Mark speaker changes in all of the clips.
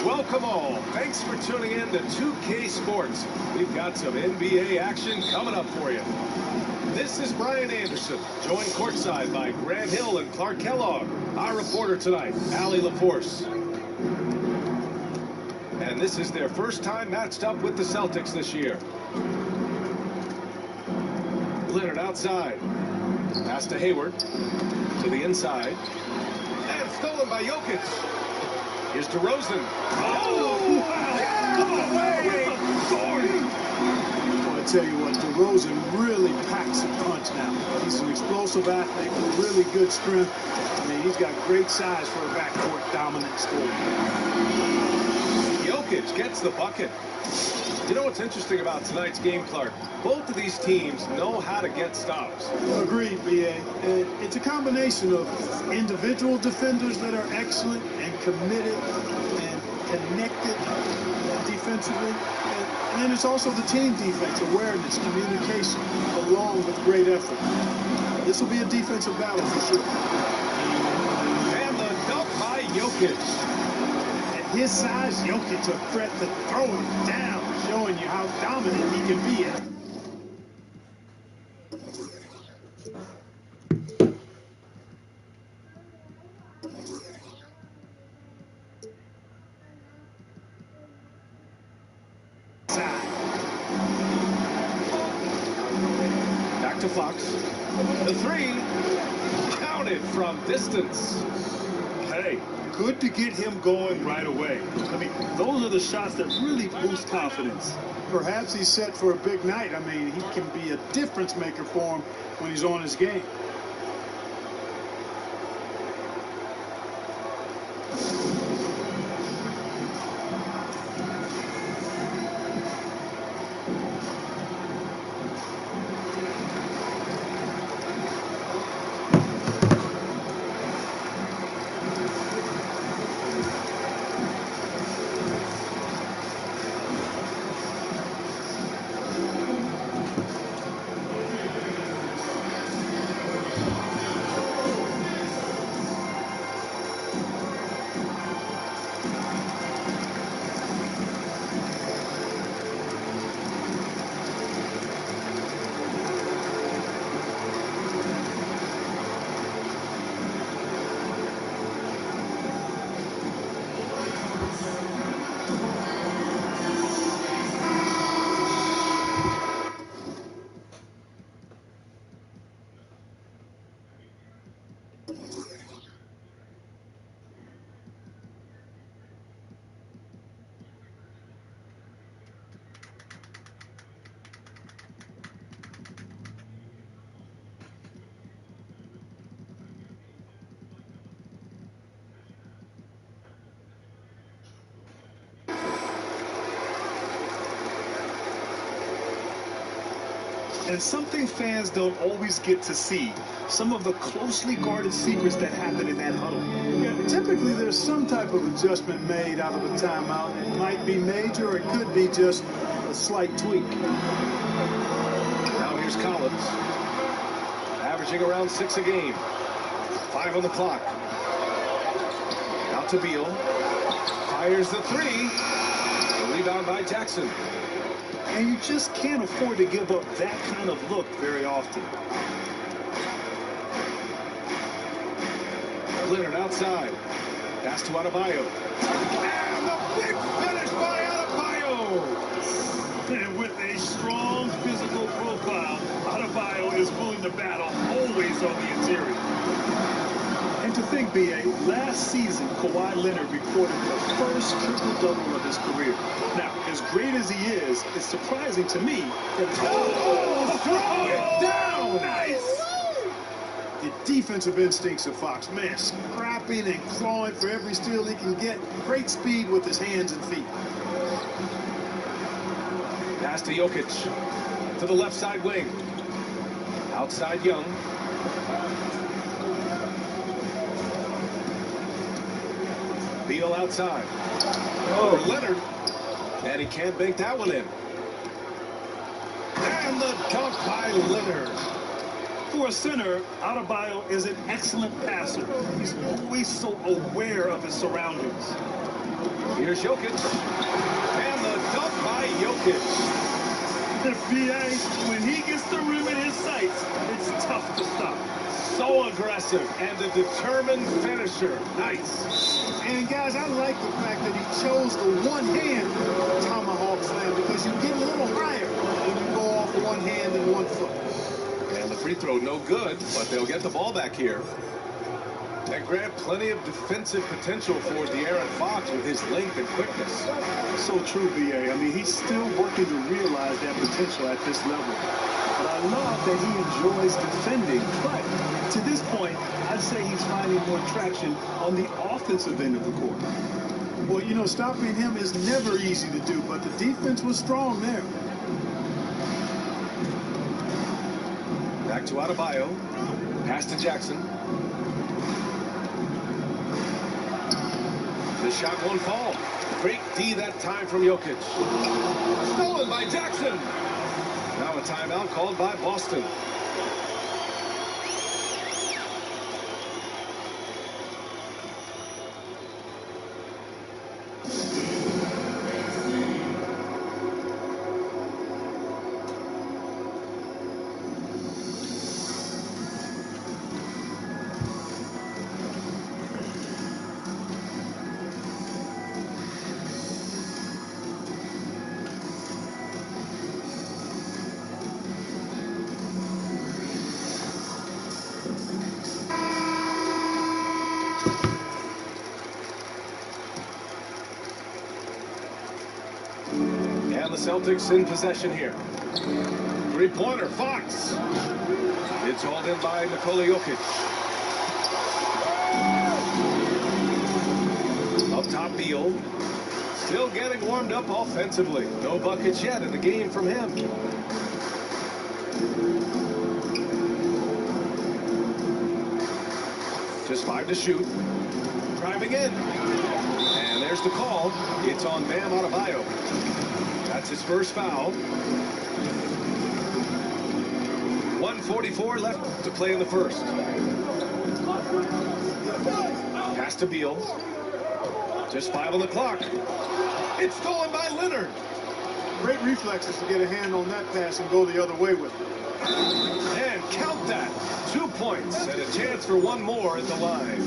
Speaker 1: Welcome all. Thanks for tuning in to 2K Sports. We've got some NBA action coming up for you. This is Brian Anderson, joined courtside by Grant Hill and Clark Kellogg. Our reporter tonight, Allie LaForce. And this is their first time matched up with the Celtics this year. Leonard outside. Pass to Hayward. To the inside. And stolen by Jokic. Here's DeRozan. Oh, wow. Come away with a sword.
Speaker 2: Well, I tell you what, DeRozan really packs a punch now. He's an explosive athlete with really good strength. I mean, he's got great size for a backcourt dominant scorer.
Speaker 1: Jokic gets the bucket. You know what's interesting about tonight's game, Clark? Both of these teams know how to get stops.
Speaker 2: Agreed, B.A. It's a combination of individual defenders that are excellent and committed and connected defensively. And then it's also the team defense, awareness, communication, along with great effort. This will be a defensive battle for sure.
Speaker 1: And the dunk by Jokic.
Speaker 2: His size, Jokic a threat to throw him down, showing you how dominant he can be.
Speaker 1: Back to Fox. The three. Counted from distance.
Speaker 3: Hey, good to get him going right away. I mean, those are the shots that really boost confidence.
Speaker 2: Perhaps he's set for a big night. I mean, he can be a difference maker for him when he's on his game.
Speaker 3: And something fans don't always get to see, some of the closely guarded secrets that happen in that huddle.
Speaker 2: Yeah, typically there's some type of adjustment made out of a timeout. It might be major or it could be just a slight tweak.
Speaker 1: Now here's Collins. Averaging around 6 a game. 5 on the clock. Out to Beal. Fires the three. The rebound by Jackson.
Speaker 3: And you just can't afford to give up that kind of look very often.
Speaker 1: Leonard outside. Pass to Adebayo. And the big finish by Adebayo.
Speaker 3: And with a strong physical profile, Adebayo is willing to battle, always on the interior. And to think, B.A., last season, Kawhi Leonard recorded the first triple-double of his career. Now, as great as he is, it's surprising to me that...
Speaker 1: Oh, throw it down!
Speaker 3: Nice!
Speaker 2: The defensive instincts of Fox, man, scrapping and clawing for every steal he can get. Great speed with his hands and feet.
Speaker 1: Pass to Jokic. To the left side wing. Outside Young. Beal outside. Over Leonard. And he can't bank that one in. And the dunk by Leonard.
Speaker 3: For a center, Adebayo is an excellent passer. He's always so aware of his surroundings.
Speaker 1: Here's Jokic. And the dunk by Jokic.
Speaker 3: The BA, when he gets the rim in his sights, it's tough to stop.
Speaker 1: So aggressive and a determined finisher. Nice.
Speaker 2: And guys, I like the fact that he chose the one-hand tomahawk slam because you get a little higher when you go off one hand and 1 foot.
Speaker 1: And the free throw no good, but they'll get the ball back here. And Grant, plenty of defensive potential for De'Aaron Fox with his length and quickness.
Speaker 3: So true, BA. I mean, he's still working to realize that potential at this level. But I love that he enjoys defending. But to this point, I'd say he's finding more traction on the offensive end of the court.
Speaker 2: Well, you know, stopping him is never easy to do, but the defense was strong there.
Speaker 1: Back to Adebayo. Pass to Jackson. The shot won't fall. Great D that time from Jokic. Stolen by Jackson. Now a timeout called by Boston. And the Celtics in possession here. Three-pointer, Fox. It's hauled in by Nikola Jokic. Up top, Beal. Still getting warmed up offensively. No buckets yet in the game from him. Just 5 to shoot. Driving in. And there's the call. It's on Bam Adebayo. That's his first foul. 1:44 left to play in the first. Pass to Beal. Just 5 on the clock. It's stolen by Leonard.
Speaker 2: Great reflexes to get a hand on that pass and go the other way with it.
Speaker 1: And count that. 2 points and a chance for one more at the line.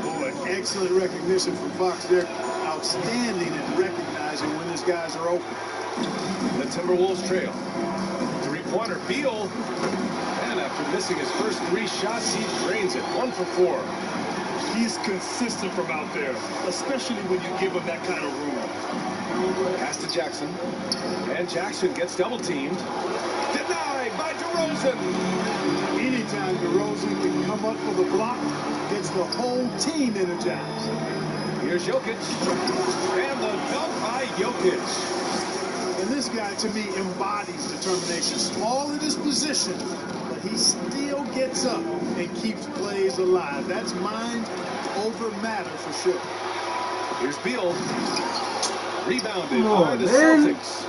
Speaker 2: Boy, excellent recognition from Fox there. Outstanding at recognizing when his guys are open.
Speaker 1: The Timberwolves trail. Three-pointer, Beal. And after missing his first 3 shots, he drains it. 1 for 4.
Speaker 3: He's consistent from out there, especially when you give him that kind of room.
Speaker 1: Pass to Jackson. And Jackson gets double-teamed. Denied by DeRozan.
Speaker 2: Anytime DeRozan can come up for the block, gets the whole team energized.
Speaker 1: Here's Jokic. And the dunk by Jokic.
Speaker 2: And this guy, to me, embodies determination. Small in his position, but he still gets up and keeps plays alive. That's mind over matter for sure.
Speaker 1: Here's Beal. Rebounded by the Celtics.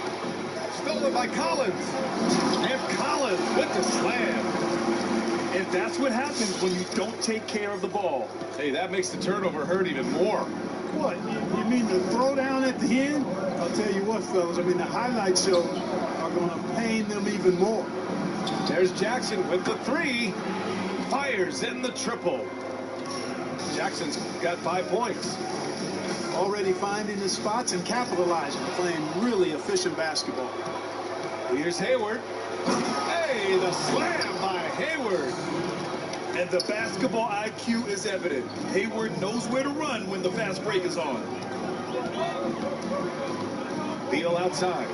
Speaker 1: Stolen by Collins. And Collins with the slam.
Speaker 3: And that's what happens when you don't take care of the ball.
Speaker 1: Hey, that makes the turnover hurt even more.
Speaker 2: What, you mean the throwdown at the end? I'll tell you what, fellas, I mean, the highlight shows are going to pain them even more.
Speaker 1: There's Jackson with the 3. Fires in the triple. Jackson's got 5 points.
Speaker 2: Already finding his spots and capitalizing, playing really efficient basketball.
Speaker 1: Here's Hayward. Hey, the slam by Hayward.
Speaker 3: And the basketball IQ is evident. Hayward knows where to run when the fast break is on.
Speaker 1: Beal outside.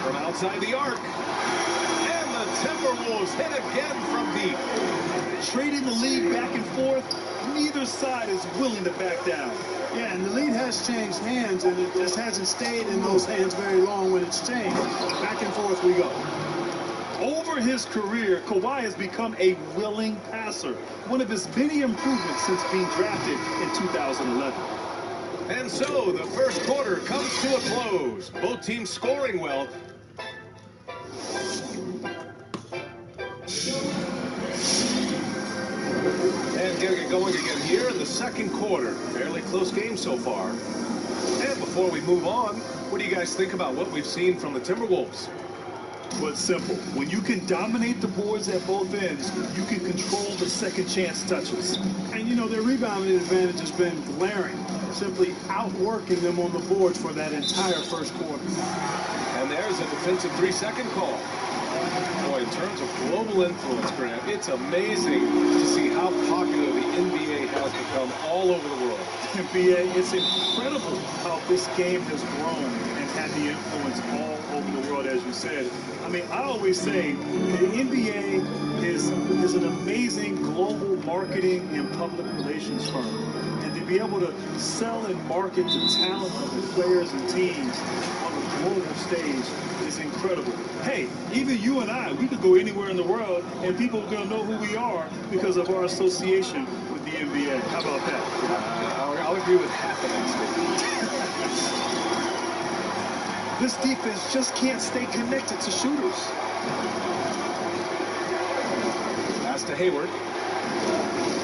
Speaker 1: From outside the arc. And the Timberwolves hit again from deep.
Speaker 3: Trading the lead back and forth, neither side is willing to back down.
Speaker 2: Yeah, and the lead has changed hands, and it just hasn't stayed in those hands very long when it's changed. Back and forth we go.
Speaker 3: Over his career, Kawhi has become a willing passer, one of his many improvements since being drafted in 2011.
Speaker 1: And so the first quarter comes to a close. Both teams scoring well. And getting it going again here in the second quarter. Fairly close game so far. And before we move on, what do you guys think about what we've seen from the Timberwolves?
Speaker 3: Well, it's simple. When you can dominate the boards at both ends, you can control the second chance touches.
Speaker 2: And, you know, their rebounding advantage has been glaring, simply outworking them on the boards for that entire first quarter.
Speaker 1: And there's a defensive 3-second call. Boy, in terms of global influence, Grant, it's amazing to see how popular the NBA has become all over the world.
Speaker 3: NBA, it's incredible how this game has grown and had the influence all over the world, as you said. I mean, I always say the NBA is an amazing global marketing and public relations firm. And to be able to sell and market the talent of the players and teams on a global stage is incredible. Hey, even you and I, we could go anywhere in the world and people are going to know who we are because of our association with the NBA. How about that?
Speaker 1: I'll agree with half of that statement.
Speaker 3: This defense just can't stay connected to shooters.
Speaker 1: Pass to Hayward.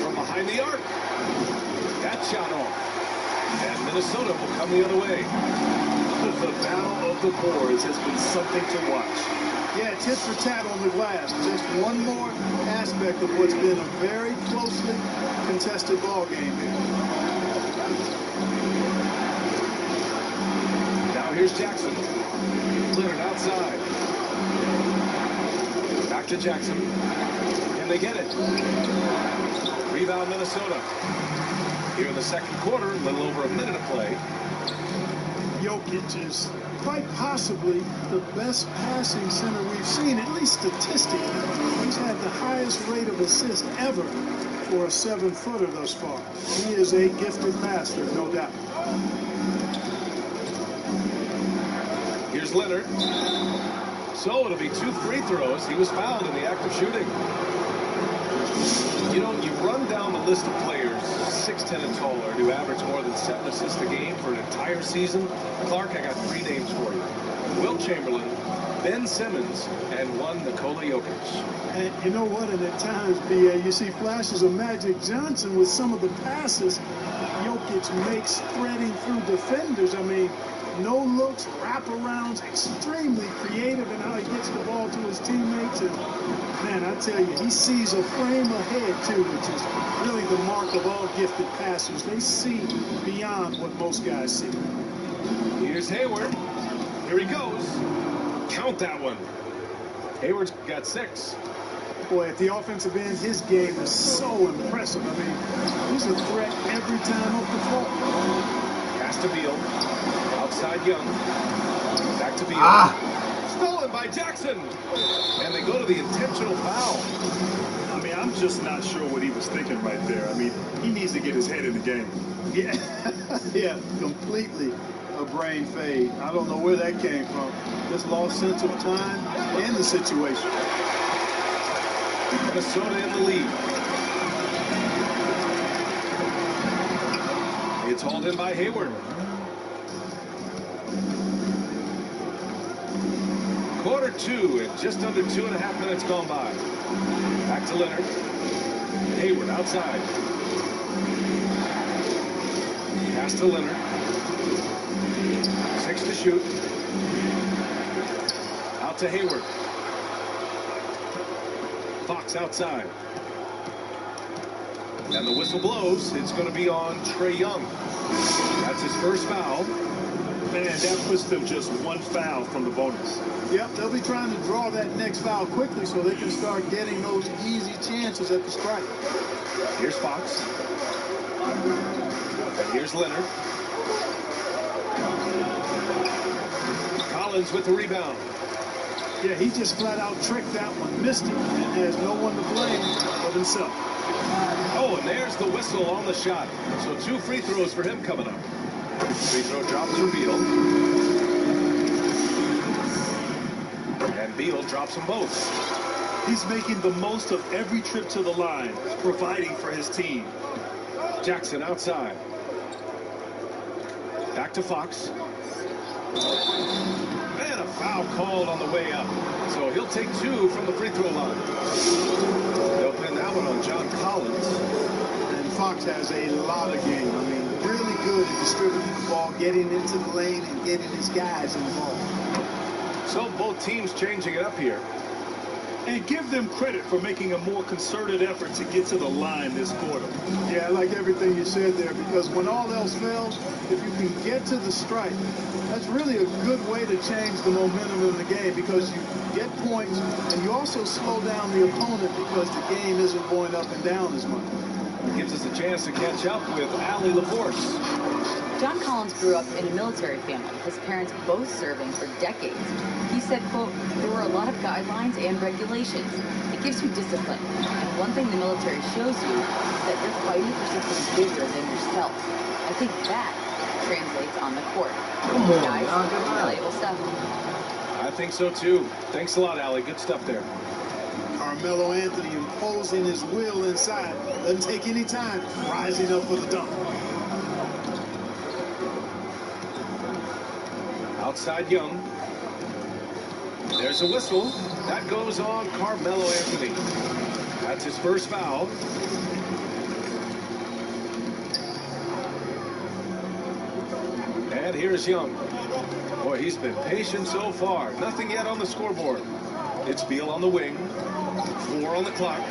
Speaker 1: From behind the arc. That shot off. And Minnesota will come the other way.
Speaker 3: The battle of the boards has been something to watch.
Speaker 2: Yeah, tit for tat on the glass. Just one more aspect of what's been a very closely contested ball game here.
Speaker 1: Now here's Jackson. Leonard outside. Back to Jackson. Can they get it? Rebound Minnesota. Here in the second quarter, a little over a minute of play.
Speaker 2: Jokic is quite possibly the best passing center we've seen, at least statistically. He's had the highest rate of assist ever for a 7-footer thus far. He is a gifted passer, no doubt.
Speaker 1: Here's Leonard. So it'll be 2 free throws. He was fouled in the act of shooting. You know, you run down the list of players, 6'10" and taller, who average more than 7 assists a game for an entire season. Clark, I got 3 names for you. Wilt Chamberlain, Ben Simmons, and one Nikola Jokic.
Speaker 2: And you know what? And at times, BA, you see flashes of Magic Johnson with some of the passes Jokic makes threading through defenders. I mean, no looks, wraparounds, extremely creative in how he gets the ball to his teammates. And man, I tell you, he sees a frame ahead too, which is really the mark of all gifted passers. They see beyond what most guys see.
Speaker 1: Here's Hayward. Here he goes. Count that one. Hayward's got 6.
Speaker 2: Boy, at the offensive end, his game is so impressive. I mean, he's a threat every time off the floor.
Speaker 1: Pass to Beal. Outside Young. Back to Beal. Stolen by Jackson. And they go to the intentional foul.
Speaker 3: I mean, I'm just not sure what he was thinking right there. I mean, he needs to get his head in the game.
Speaker 2: Yeah, yeah, completely a brain fade. I don't know where that came from. Just lost sense of time and the situation.
Speaker 1: Minnesota in the lead. It's hauled in by Hayward. Quarter 2 and just under 2.5 minutes gone by. Back to Leonard. Hayward outside. Pass to Leonard. 6 to shoot. Out to Hayward. Fox outside. And the whistle blows. It's going to be on Trae Young. That's his first foul.
Speaker 3: Man, that puts them just 1 foul from the bonus.
Speaker 2: Yep, they'll be trying to draw that next foul quickly so they can start getting those easy chances at the strike.
Speaker 1: Here's Fox. And here's Leonard. Collins with the rebound.
Speaker 2: Yeah, he just flat out tricked that one, missed it, and has no one to blame but himself.
Speaker 1: Oh, and there's the whistle on the shot. So 2 free throws for him coming up. Free throw drops for Beal. And Beal drops them both.
Speaker 3: He's making the most of every trip to the line, providing for his team.
Speaker 1: Jackson outside. Back to Fox. And a foul called on the way up. So he'll take 2 from the free throw line. They'll pin that one on John Collins.
Speaker 2: And Fox has a lot of game. I mean, really good at distributing the ball, getting into the lane, and getting his guys involved.
Speaker 1: So both teams changing it up here.
Speaker 3: And give them credit for making a more concerted effort to get to the line this quarter.
Speaker 2: Yeah, I like everything you said there, because when all else fails, if you can get to the stripe, that's really a good way to change the momentum in the game, because you get points and you also slow down the opponent because the game isn't going up and down as much.
Speaker 1: Gives us a chance to catch up with Allie LaForce.
Speaker 4: John Collins grew up in a military family, his parents both serving for decades. He said, quote, there were a lot of guidelines and regulations. It gives you discipline. And one thing the military shows you is that you're fighting for something bigger than yourself. I think that translates on the court. Guys, valuable stuff.
Speaker 1: I think so too. Thanks a lot, Allie. Good stuff there.
Speaker 2: Carmelo Anthony imposing his will inside. Doesn't take any time. Rising up for the dunk.
Speaker 1: Outside Young. There's a whistle. That goes on Carmelo Anthony. That's his first foul. And here's Young. Boy, he's been patient so far. Nothing yet on the scoreboard. It's Beal on the wing. 4 on the clock.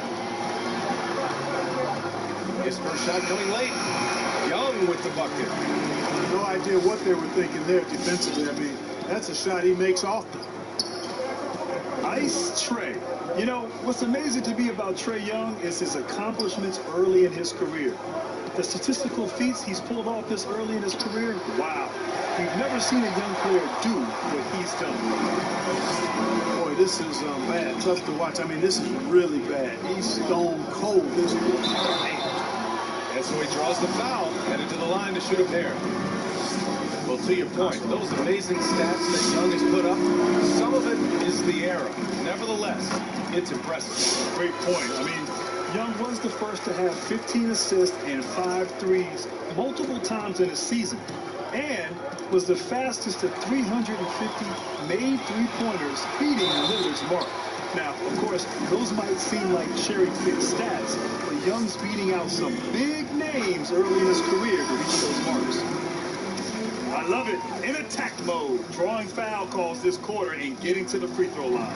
Speaker 1: His first shot coming late. Young with the bucket.
Speaker 2: No idea what they were thinking there defensively. I mean, that's a shot he makes often.
Speaker 3: Ice Trey. You know, what's amazing to me about Trae Young is his accomplishments early in his career. The statistical feats he's pulled off this early in his career, wow. We've never seen a young player do what he's done.
Speaker 2: Boy, this is bad. Tough to watch. I mean, this is really bad. He's stone cold. This is
Speaker 1: And so he draws the foul, headed to the line to shoot a pair. Well, to your point, those amazing stats that Young has put up, some of it is the era. Nevertheless, it's impressive.
Speaker 3: Great point. I mean, Young was the first to have 15 assists and 5 threes multiple times in a season, and was the fastest to 350 made three-pointers, beating Lillard's mark. Now, of course, those might seem like cherry-picked stats, but Young's beating out some big names early in his career to reach those marks. I love it. In attack mode, drawing foul calls this quarter and getting to the free throw line.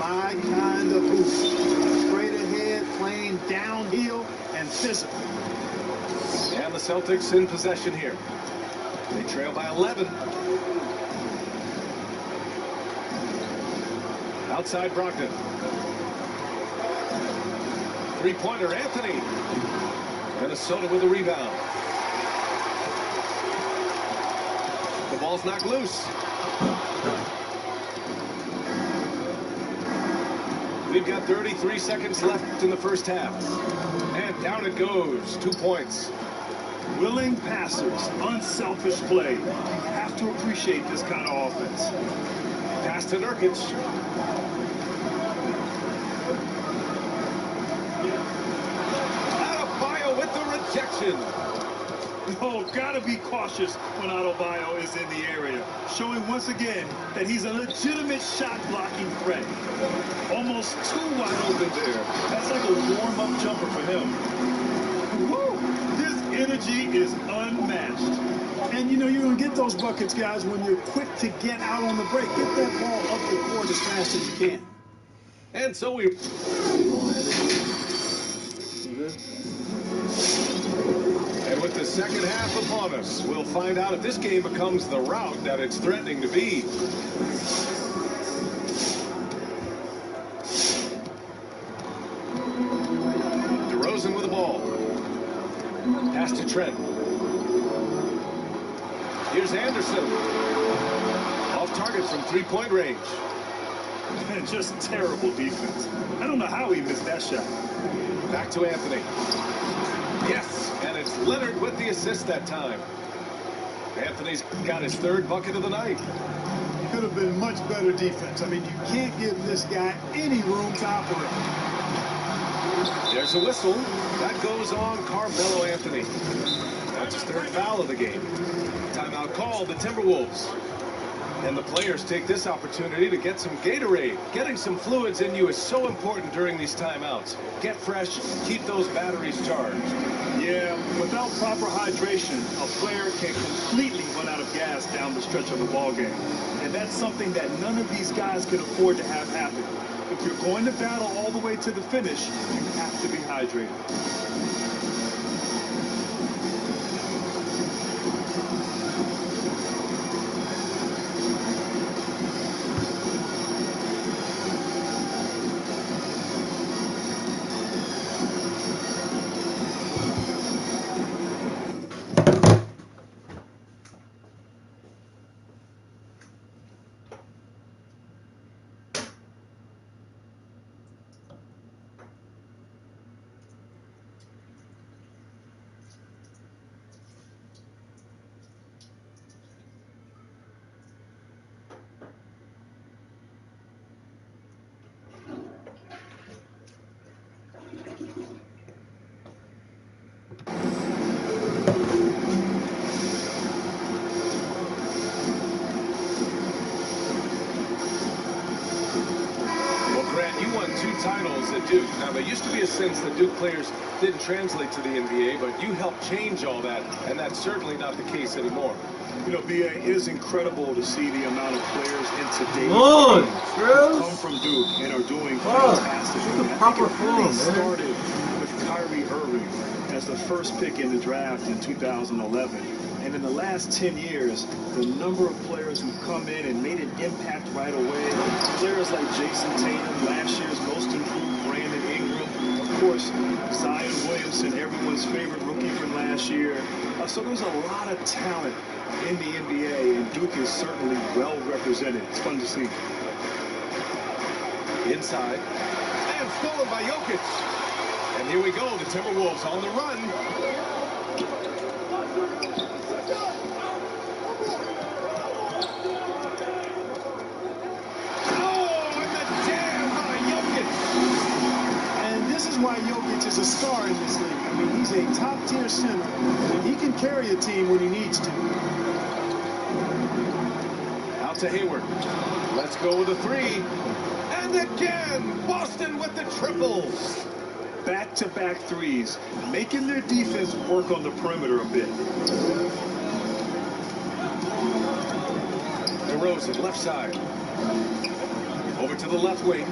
Speaker 2: my kind of hoop. Straight ahead, playing downhill, and physical.
Speaker 1: And the Celtics in possession here. They trail by 11. Outside Brogdon. Three-pointer, Anthony. Minnesota with a rebound. The ball's knocked loose. We've got 33 seconds left in the first half. And down it goes. 2 points.
Speaker 3: Willing passers, unselfish play. You have to appreciate this kind of offense.
Speaker 1: Pass to Nurkic. Adebayo with the rejection.
Speaker 3: Oh, gotta be cautious when Adebayo is in the area, showing once again that he's a legitimate shot-blocking threat. Almost too wide open there. That's like a warm-up jumper for him. Woo! His energy is unmatched.
Speaker 2: And, you know, you're going to get those buckets, guys, when you're quick to get out on the break. Get that ball up the court as fast as you can.
Speaker 1: And so we... And with the second half upon us, we'll find out if this game becomes the rout that it's threatening to be. DeRozan with the ball. Pass to Trent. Here's Anderson. Off target from three-point range.
Speaker 3: And just terrible defense. I don't know how he missed that shot.
Speaker 1: Back to Anthony. Yes, and it's Leonard with the assist that time. Anthony's got his third bucket of the night.
Speaker 2: Could have been much better defense. I mean, you can't give this guy any room to operate.
Speaker 1: There's a whistle. That goes on Carmelo Anthony. That's his third foul of the game. Timeout called, the Timberwolves. And the players take this opportunity to get some Gatorade. Getting some fluids in you is so important during these timeouts. Get fresh, keep those batteries charged.
Speaker 3: Yeah, without proper hydration, a player can completely run out of gas down the stretch of a ball game. And that's something that none of these guys can afford to have happen. If you're going to battle all the way to the finish, you have to be hydrated.
Speaker 1: You won 2 titles at Duke. Now, there used to be a sense that Duke players didn't translate to the NBA, but you helped change all that, and that's certainly not the case anymore.
Speaker 3: You know, BA, it is incredible to see the amount of players in today's
Speaker 5: Come
Speaker 3: game come from Duke and are doing fantastic.
Speaker 5: This is
Speaker 3: I
Speaker 5: proper
Speaker 3: think it really
Speaker 5: form, man.
Speaker 3: started with Kyrie Irving as the first pick in the draft in 2011. And in the last 10 years, the number of players who've come in and made an impact right away, players like Jason Tatum, last year's most improved Brandon Ingram, of course, Zion Williamson, everyone's favorite rookie from last year. So there's a lot of talent in the NBA, and Duke is certainly well represented. It's fun to see.
Speaker 1: Inside. And stolen by Jokic. And here we go, the Timberwolves on the run.
Speaker 2: Why Jokic is a star in this league. I mean, he's a top-tier center, and he can carry a team when he needs to.
Speaker 1: Out to Hayward. Let's go with a 3. And again, Boston with the triples.
Speaker 3: Back-to-back threes, making their defense work on the perimeter a bit.
Speaker 1: DeRozan, left side. Over to the left wing.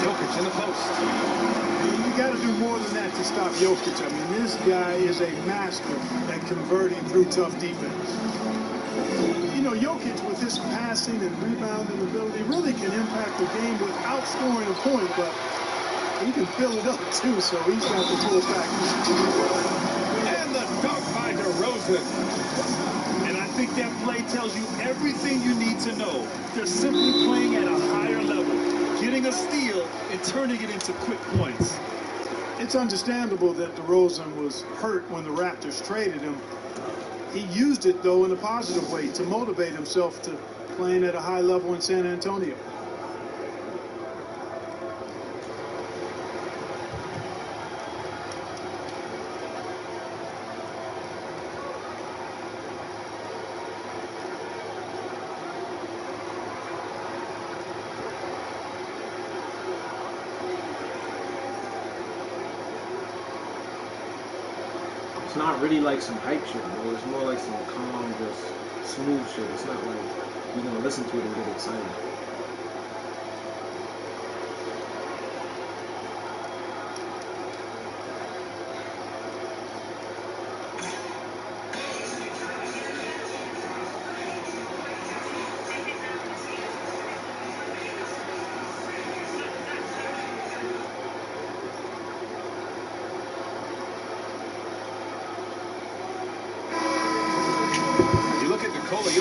Speaker 1: Jokic in the post.
Speaker 2: You got to do more than that to stop Jokic. I mean, this guy is a master at converting through tough defense. You know, Jokic, with his passing and rebounding ability, really can impact the game without scoring a point, but he can fill it up, too, so he's got the full package.
Speaker 1: And the dunk by DeRozan.
Speaker 3: And I think that play tells you everything you need to know. They're simply playing at a higher level, getting a steal and turning it into quick points.
Speaker 2: It's understandable that DeRozan was hurt when the Raptors traded him. He used it, though, in a positive way to motivate himself to playing at a high level in San Antonio.
Speaker 5: It's not really like some hype shit, bro. It's more like some calm, just smooth shit. It's not like you're gonna listen to it and get excited.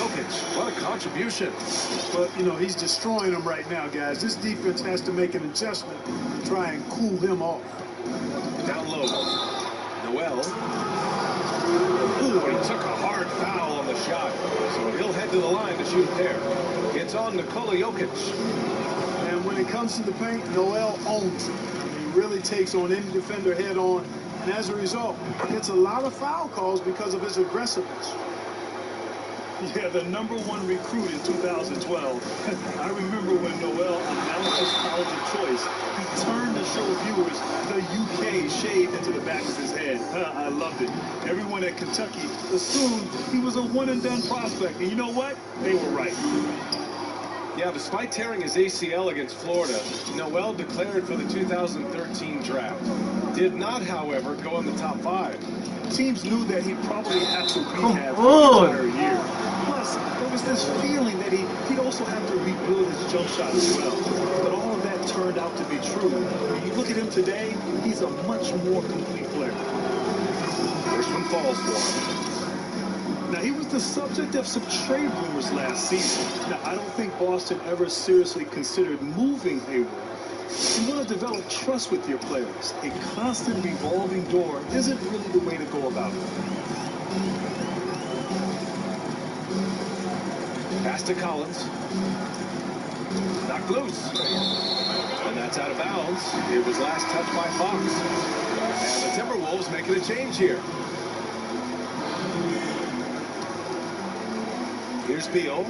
Speaker 1: Jokic. What a contribution.
Speaker 2: But, you know, he's destroying them right now, guys. This defense has to make an adjustment to try and cool him off.
Speaker 1: Down low. Noel. Ooh, he took a hard foul on the shot. So he'll head to the line to shoot there. It's on Nikola Jokic.
Speaker 2: And when it comes to the paint, Noel owns it. He really takes on any defender head on. And as a result, gets a lot of foul calls because of his aggressiveness.
Speaker 3: Yeah, the #1 recruit in 2012. I remember when Noel announced his college of choice, he turned to show viewers the UK shaved into the back of his head. I loved it. Everyone at Kentucky assumed he was a one-and-done prospect. And you know what? They were right.
Speaker 1: Yeah, despite tearing his ACL against Florida, Noel declared for the 2013 draft. Did not, however, go in the top 5.
Speaker 3: Teams knew that he'd probably have to rehab for the entire year. Plus, there was this feeling that he'd also have to rebuild his jump shot as well. But all of that turned out to be true. When you look at him today, he's a much more complete player.
Speaker 1: First one falls for him.
Speaker 3: Now, he was the subject of some trade rumors last season. Now, I don't think Boston ever seriously considered moving Hayward. You want to develop trust with your players. A constant revolving door isn't really the way to go about it.
Speaker 1: Pass to Collins. Knocked loose. And that's out of bounds. It was last touched by Fox. And the Timberwolves making a change here. Here's Beal.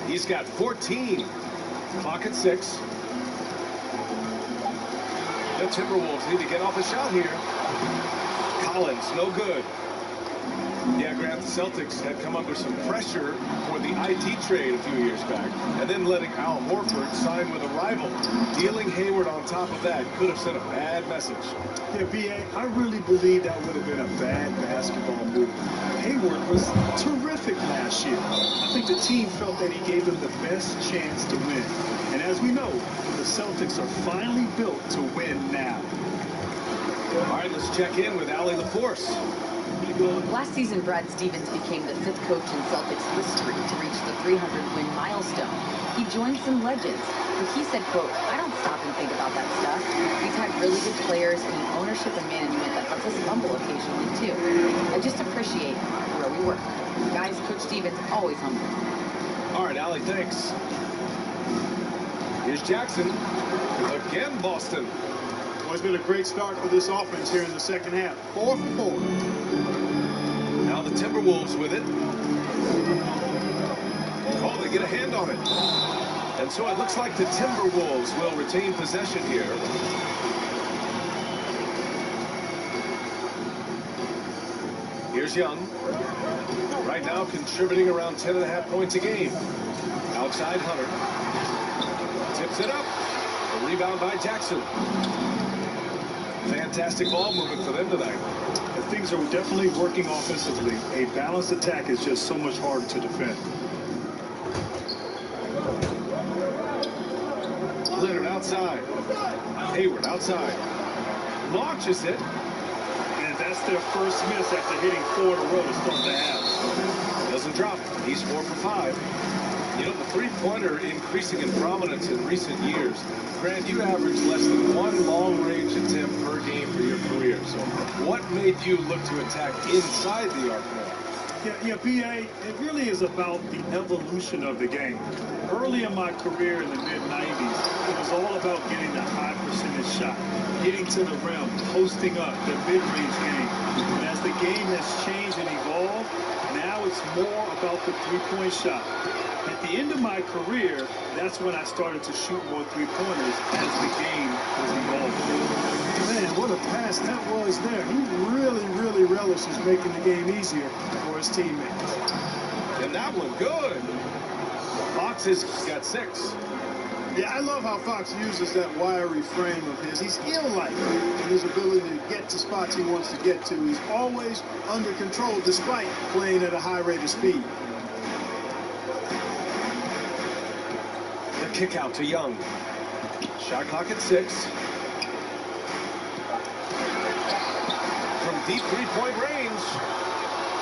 Speaker 1: He's got 14. Clock at 6. The Timberwolves need to get off a shot here. Collins, no good. Yeah, Grant, the Celtics had come under some pressure for the IT trade a few years back, and then letting Al Horford sign with a rival. Dealing Hayward on top of that could have sent a bad message.
Speaker 3: Yeah, B.A., I really believe that would have been a bad basketball move. Hayward was terrific last year. I think the team felt that he gave them the best chance to win. And as we know, the Celtics are finally built to win now.
Speaker 1: All right, let's check in with Allie LaForce.
Speaker 4: Last season, Brad Stevens became the 5th coach in Celtics history to reach the 300-win milestone. He joined some legends, but he said, quote, "I don't stop and think about that stuff. We've had really good players and an ownership and management that lets us fumble occasionally, too. I just appreciate where we work." Guys, Coach Stevens always humble.
Speaker 1: All right, Allie, thanks. Here's Jackson. Again, Boston.
Speaker 2: Well, it's been a great start for this offense here in the second half. 4 for 4.
Speaker 1: Now the Timberwolves with it. Oh, they get a hand on it. And so it looks like the Timberwolves will retain possession here. Here's Young. Right now contributing around 10.5 points a game. Outside Hunter. Tips it up. A rebound by Jackson. Fantastic ball movement for them tonight.
Speaker 3: Things are definitely working offensively. A balanced attack is just so much harder to defend.
Speaker 1: Leonard outside. Hayward outside. Launches it.
Speaker 3: And that's their first miss after hitting 4 in a row to start the half.
Speaker 1: Doesn't drop. He's 4 for 5. You know, the three-pointer increasing in prominence in recent years. Grant, you averaged less than 1 long-range attempt per game for your career. So what made you look to attack inside the arc more?
Speaker 3: Yeah, B.A., it really is about the evolution of the game. Early in my career in the mid-'90s, it was all about getting a high percentage shot, getting to the rim, posting up, the mid-range game. And as the game has changed and evolved, now it's more about the three-point shot. At the end of my career, that's when I started to shoot more three-pointers as the game was evolving.
Speaker 2: Man, what a pass that was there. He really relishes making the game easier for his teammates.
Speaker 1: And that one good. Fox has got 6.
Speaker 2: Yeah, I love how Fox uses that wiry frame of his. He's eel-like in his ability to get to spots he wants to get to. He's always under control despite playing at a high rate of speed.
Speaker 1: The kick out to Young. Shot clock at 6. From deep three-point range.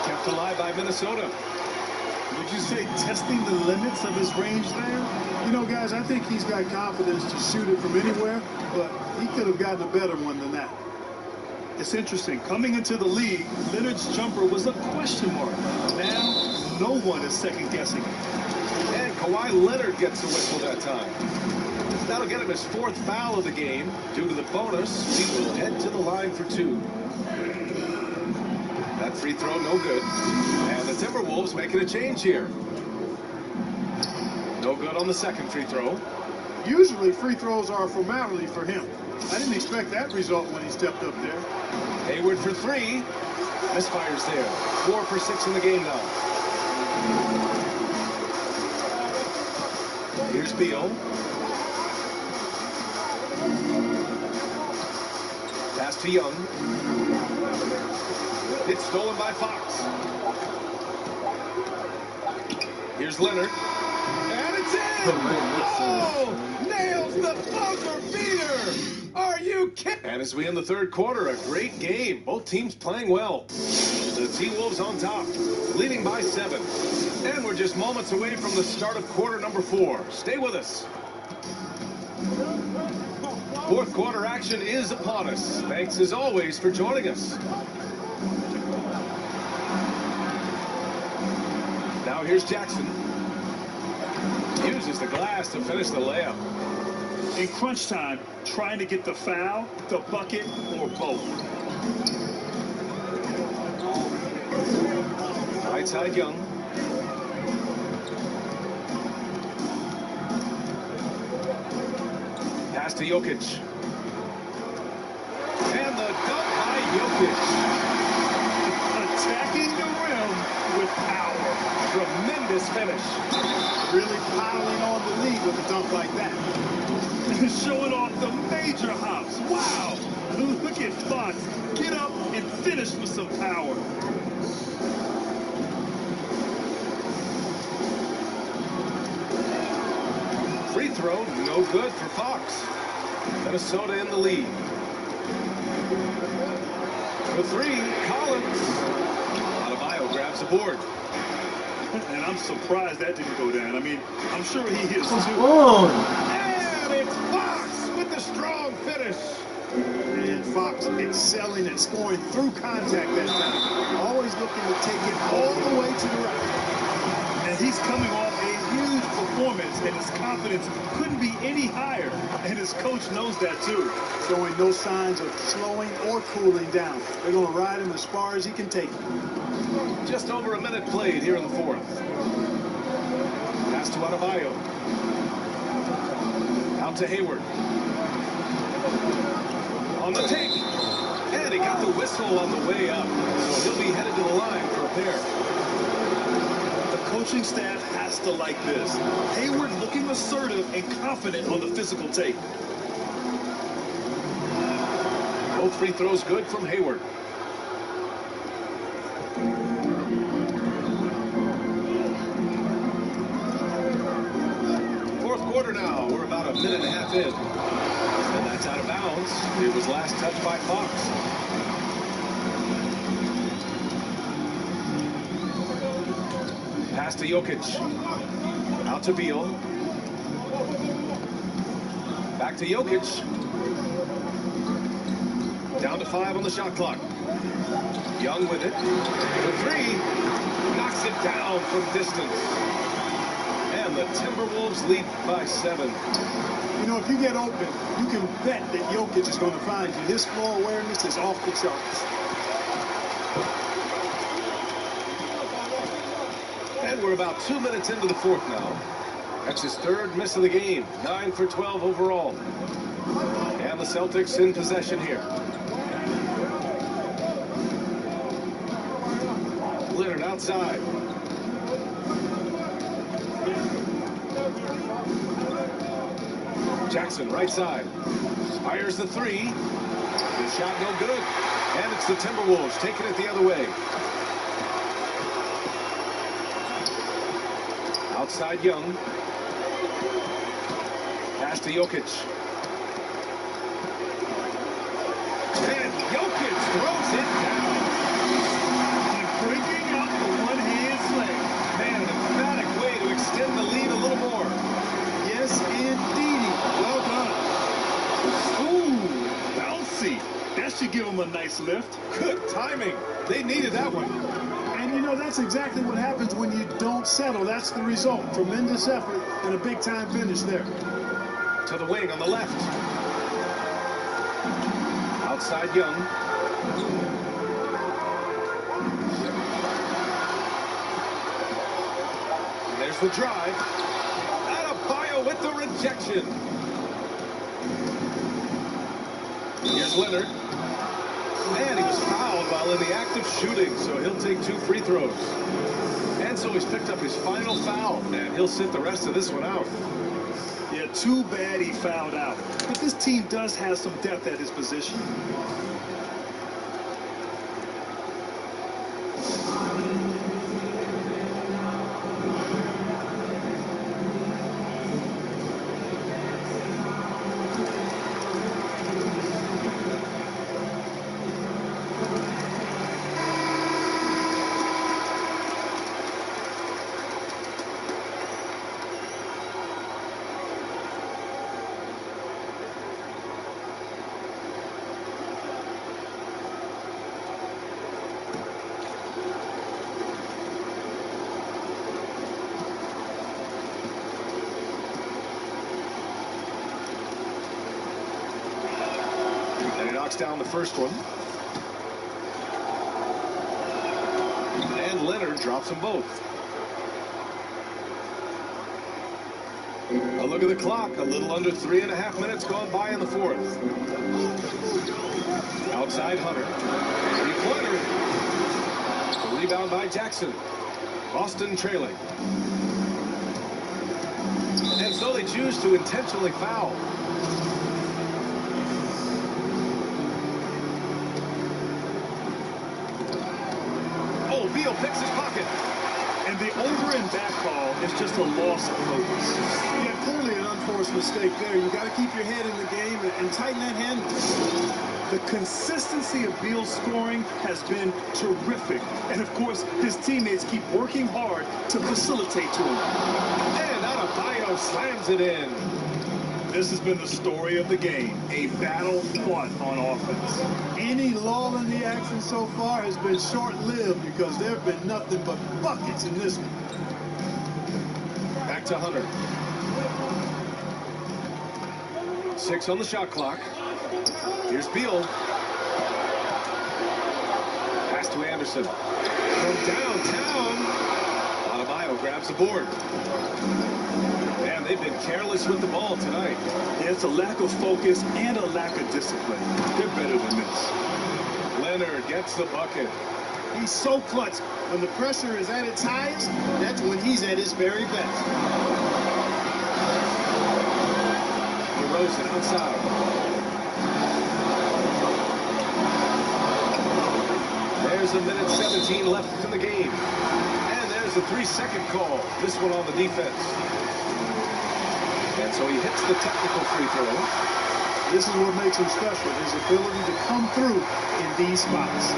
Speaker 1: Kept alive by Minnesota.
Speaker 3: Would you say testing the limits of his range there?
Speaker 2: You know, guys, I think he's got confidence to shoot it from anywhere, but he could have gotten a better one than that.
Speaker 3: It's interesting. Coming into the league, Leonard's jumper was a question mark. Now, no one is second-guessing it.
Speaker 1: And Kawhi Leonard gets the whistle that time. That'll get him his 4th foul of the game. Due to the bonus, he will head to the line for 2. That free throw, no good. And the Timberwolves making a change here. No good on the second free throw.
Speaker 2: Usually free throws are a formality for him. I didn't expect that result when he stepped up there.
Speaker 1: Hayward for 3. Misfires there. 4 for 6 in the game now. Here's Beal. Pass to Young. It's stolen by Fox. Here's Leonard. And it's in! Oh! Nails the buzzer beater! Are you kidding? And as we end the 3rd quarter, a great game. Both teams playing well. The T-Wolves on top, leading by 7. And we're just moments away from the start of quarter number 4. Stay with us. 4th quarter action is upon us. Thanks as always for joining us. Now here's Jackson. Uses the glass to finish the layup.
Speaker 3: In crunch time, trying to get the foul, the bucket, or both.
Speaker 1: Right side Young. Pass to Jokic. And the dunk by Jokic.
Speaker 3: Attacking the rim with power.
Speaker 1: Tremendous finish.
Speaker 2: Really piling on the lead with a dunk like that.
Speaker 3: Showing off the major hops. Wow. Look at Fox. Get up and finish with some power.
Speaker 1: Free throw, no good for Fox. Minnesota in the lead. The 3, Collins. Adebayo grabs the board.
Speaker 3: And I'm surprised that didn't go down. I mean, I'm sure he is too.
Speaker 5: Oh,
Speaker 1: And it's Fox with the strong finish.
Speaker 2: And Fox excelling at scoring through contact that time. Always looking to take it all the way to the right.
Speaker 3: And he's coming off a huge performance, and his confidence couldn't be any higher. And his coach knows that too.
Speaker 2: Showing no signs of slowing or cooling down. They're going to ride him as far as he can take it.
Speaker 1: Just over a minute played here in the 4th. Pass to Adebayo. Out to Hayward. On the take. And he got the whistle on the way up. So he'll be headed to the line for a pair.
Speaker 3: The coaching staff has to like this. Hayward looking assertive and confident on the physical take.
Speaker 1: Both free throws good from Hayward. Quarter now. We're about a minute and a half in. And that's out of bounds. It was last touched by Fox. Pass to Jokic. Out to Beal. Back to Jokic. Down to 5 on the shot clock. Young with it. The 3. Knocks it down from distance. And the Timberwolves lead by 7.
Speaker 2: You know, if you get open, you can bet that Jokic is going to find you. His floor awareness is off the charts.
Speaker 1: And we're about 2 minutes into the 4th now. That's his 3rd miss of the game. 9 for 12 overall. And the Celtics in possession here. Leonard outside. Jackson right side. Fires the 3. The shot no good. And it's the Timberwolves taking it the other way. Outside Young. Pass to Jokic. And Jokic throws it down.
Speaker 3: Breaking out the one-hand slam.
Speaker 1: Man, an
Speaker 3: facelift.
Speaker 1: Good timing. They needed that one.
Speaker 2: And you know, that's exactly what happens when you don't settle. That's the result. Tremendous effort and a big-time finish there.
Speaker 1: To the wing on the left. Outside Young. There's the drive. Adebayo with the rejection. Here's Leonard. And he was fouled while in the act of shooting, so he'll take 2 free throws. And so he's picked up his final foul, and he'll sit the rest of this one out.
Speaker 3: Yeah, too bad he fouled out. But this team does have some depth at his position.
Speaker 1: Down the first one. And Leonard drops them both. A look at the clock. A little under 3.5 minutes gone by in the fourth. Outside Hunter. 3-pointer. The rebound by Jackson. Boston trailing. And so they choose to intentionally foul. Beal picks his pocket.
Speaker 3: And the over and back call is just a loss of focus.
Speaker 2: Yeah, clearly an unforced mistake there. You got to keep your head in the game and tighten that handle.
Speaker 3: The consistency of Beal's scoring has been terrific. And, of course, his teammates keep working hard to facilitate to him.
Speaker 1: And Adebayo slams it in.
Speaker 3: This has been the story of the game, a battle fought on offense.
Speaker 2: Any lull in the action so far has been short-lived because there have been nothing but buckets in this one.
Speaker 1: Back to Hunter. 6 on the shot clock. Here's Beal. Pass to Anderson. From downtown, Adebayo grabs the board. Man, they've been careless with the ball tonight.
Speaker 3: Yeah, it's a lack of focus and a lack of discipline. They're better than this.
Speaker 1: Leonard gets the bucket.
Speaker 2: He's so clutch. When the pressure is at its highest, that's when he's at his very best.
Speaker 1: DeRozan outside. There's 1:17 left in the game. And there's a 3-second call. This one on the defense. And so he hits the technical free throw.
Speaker 2: This is what makes him special, his ability to come through in these spots.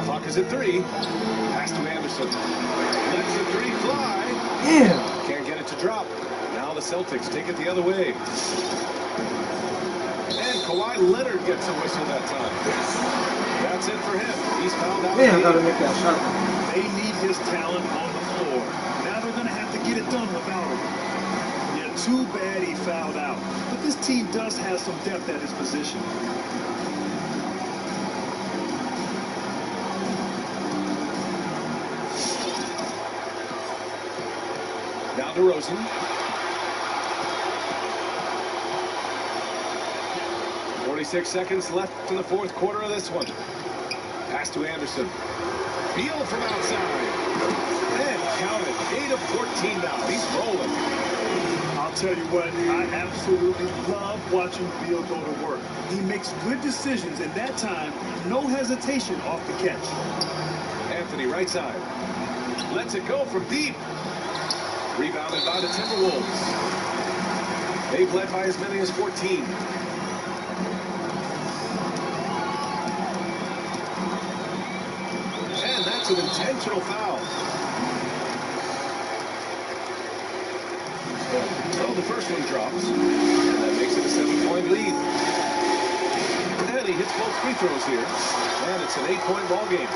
Speaker 1: Clock is at 3. Pass to Anderson. Lets the 3 fly.
Speaker 5: Yeah.
Speaker 1: Can't get it to drop. Now the Celtics take it the other way. And Kawhi Leonard gets a whistle that time. That's it for him. He's fouled out.
Speaker 5: Man, I gotta make that shot.
Speaker 3: They need his talent on the floor. Now they're going to have to get it done without him. Yeah, too bad he fouled out. But this team does have some depth at his position.
Speaker 1: Now DeRozan. .46 seconds left in the fourth quarter of this one. Pass to Anderson. Beal from outside. And count it. 8 of 14 now. He's rolling.
Speaker 3: I'll tell you what, I absolutely love watching Beal go to work. He makes good decisions, and that time, no hesitation off the catch.
Speaker 1: Anthony right side. Lets it go from deep. Rebounded by the Timberwolves. They've led by as many as 14. And that's an intentional foul. the first one drops, and that makes it a 7-point lead. And he hits both free throws here, and it's an 8-point ball game.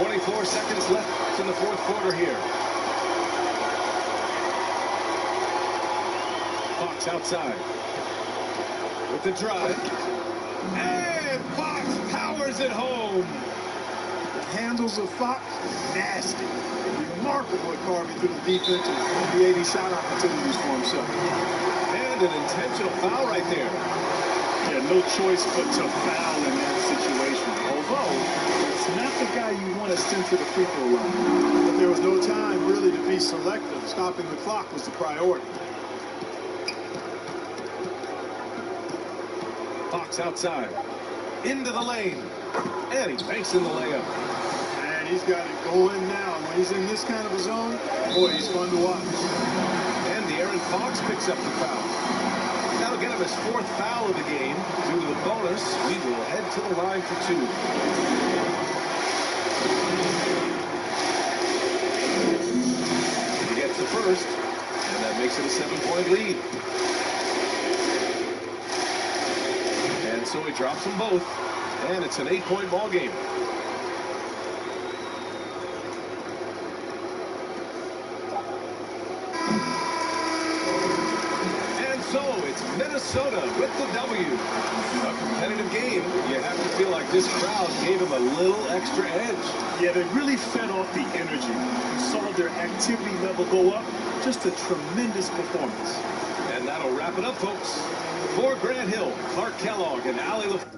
Speaker 1: 24 seconds left in the fourth quarter here. Fox outside with the drive, and Fox powers it home.
Speaker 2: The handles of Fox, nasty. Remarkable at carving through the defense and creating shot opportunities for himself.
Speaker 1: And an intentional foul right there.
Speaker 3: Yeah, no choice but to foul in that situation. Although, it's not the guy you want to send to the free throw line.
Speaker 2: But there was no time really to be selective. Stopping the clock was the priority.
Speaker 1: Fox outside, into the lane, and he banks in the layup.
Speaker 2: And he's got it going now. When he's in this kind of a zone, boy, he's fun to watch.
Speaker 1: And De'Aaron Fox picks up the foul. That'll get him his fourth foul of the game. Due to the bonus, we will head to the line for two. He gets the first, and that makes it a 7-point lead. And so he drops them both, and it's an 8-point ball game. And so it's Minnesota with the W. A competitive game. You have to feel like this crowd gave him a little extra edge.
Speaker 3: Yeah, they really fed off the energy. You saw their activity level go up. Just a tremendous performance.
Speaker 1: And that'll wrap it up, folks. For Grant Hill, Clark Kellogg, and Allie LaFleur.